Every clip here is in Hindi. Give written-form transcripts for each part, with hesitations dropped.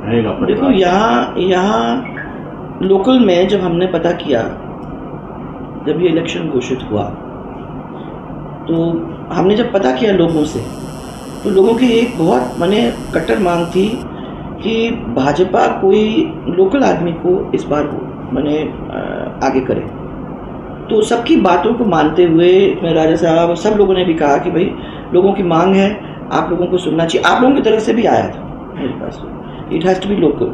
रहेगा? देखो, यहाँ लोकल में जब हमने पता किया, जब ये इलेक्शन घोषित हुआ, तो हमने जब पता किया लोगों से, तो लोगों की एक बहुत माने कट्टर मांग थी कि भाजपा कोई लोकल आदमी को इस बार माने आगे करे। तो सबकी बातों को मानते हुए राजा साहब सब लोगों ने भी कहा कि भाई लोगों की मांग है, आप लोगों को सुनना चाहिए। आप लोगों की तरफ से भी आया था मेरे पास, it has to be local.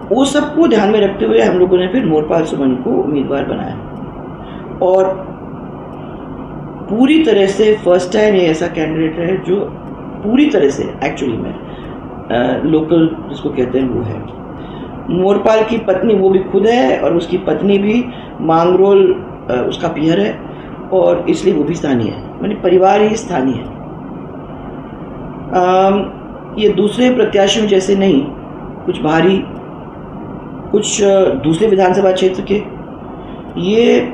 वो सबको ध्यान में रखते हुए हम लोगों ने फिर मोरपाल सुमन को उम्मीदवार बनाया, और पूरी तरह से फर्स्ट टाइम ये ऐसा कैंडिडेट है जो पूरी तरह से एक्चुअली में लोकल जिसको कहते हैं वो है। मोरपाल की पत्नी वो भी खुद है, और उसकी पत्नी भी मांगरोल उसका पियर है, और इसलिए वो भी स्थानीय है, माने परिवार ही स्थानीय है। ये दूसरे प्रत्याशियों जैसे नहीं, कुछ बाहरी, कुछ दूसरे विधानसभा क्षेत्र के, ये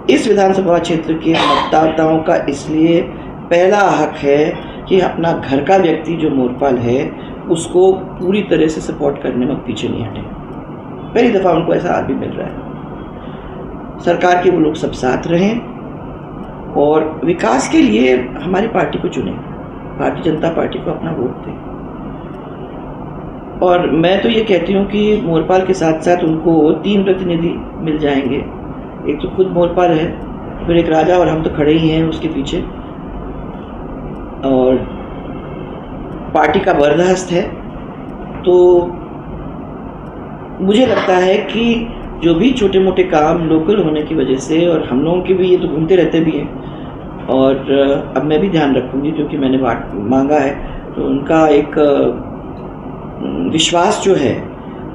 इस विधानसभा क्षेत्र के मतदाताओं का इसलिए पहला हक है कि अपना घर का व्यक्ति जो मोरपाल है उसको पूरी तरह से सपोर्ट करने में पीछे नहीं हटे। पहली दफ़ा उनको ऐसा आदमी मिल रहा है। सरकार के वो लोग सब साथ रहें और विकास के लिए हमारी पार्टी को चुनें, भारतीय जनता पार्टी को अपना वोट दें। और मैं तो ये कहती हूँ कि मोरपाल के साथ साथ उनको 3 प्रतिनिधि मिल जाएंगे। एक तो खुद मोरपाल है, फिर एक राजा, और हम तो खड़े ही हैं उसके पीछे, और पार्टी का बर्दाश्त है। तो मुझे लगता है कि जो भी छोटे मोटे काम लोकल होने की वजह से, और हम लोगों के भी ये तो घूमते रहते भी हैं, और अब मैं भी ध्यान रखूँगी क्योंकि मैंने मांगा है, तो उनका एक विश्वास जो है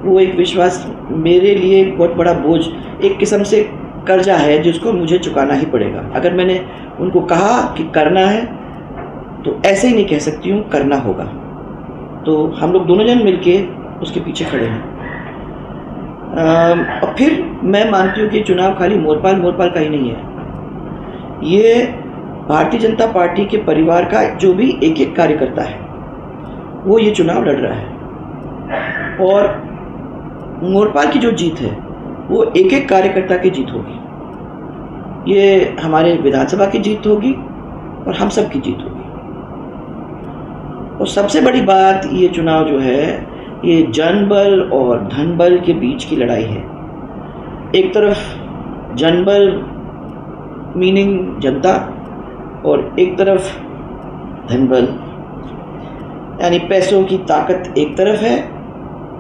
वो एक विश्वास मेरे लिए एक बहुत बड़ा बोझ, एक किस्म से कर्जा है जिसको मुझे चुकाना ही पड़ेगा। अगर मैंने उनको कहा कि करना है तो ऐसे ही नहीं कह सकती हूँ, करना होगा। तो हम लोग दोनों जन मिलके उसके पीछे खड़े हैं। और फिर मैं मानती हूँ कि चुनाव खाली मोरपाल का ही नहीं है, ये भारतीय जनता पार्टी के परिवार का जो भी एक एक कार्यकर्ता है वो ये चुनाव लड़ रहा है, और मोरपाल की जो जीत है वो एक एक कार्यकर्ता की जीत होगी। ये हमारे विधानसभा की जीत होगी और हम सब की जीत होगी। और सबसे बड़ी बात, ये चुनाव जो है ये जनबल और धनबल के बीच की लड़ाई है। एक तरफ जनबल मीनिंग जनता, और एक तरफ धनबल यानी पैसों की ताकत एक तरफ है,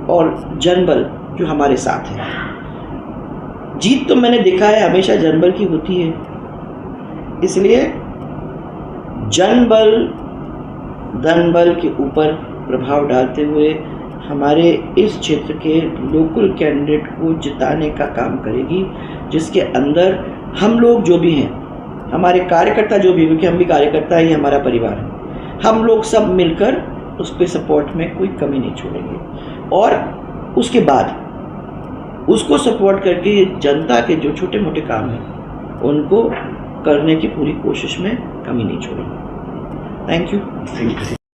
और जनबल जो हमारे साथ है। जीत तो मैंने देखा है हमेशा जनबल की होती है, इसलिए जनबल धनबल के ऊपर प्रभाव डालते हुए हमारे इस क्षेत्र के लोकल कैंडिडेट को जिताने का काम करेगी, जिसके अंदर हम लोग जो भी हैं, हमारे कार्यकर्ता जो भी, क्योंकि हम भी कार्यकर्ता ही, हमारा परिवार है, हम लोग सब मिलकर उसके सपोर्ट में कोई कमी नहीं छोड़ेंगे। और उसके बाद उसको सपोर्ट करके जनता के जो छोटे मोटे काम हैं उनको करने की पूरी कोशिश में कमी नहीं छोड़ेंगे। Thank you.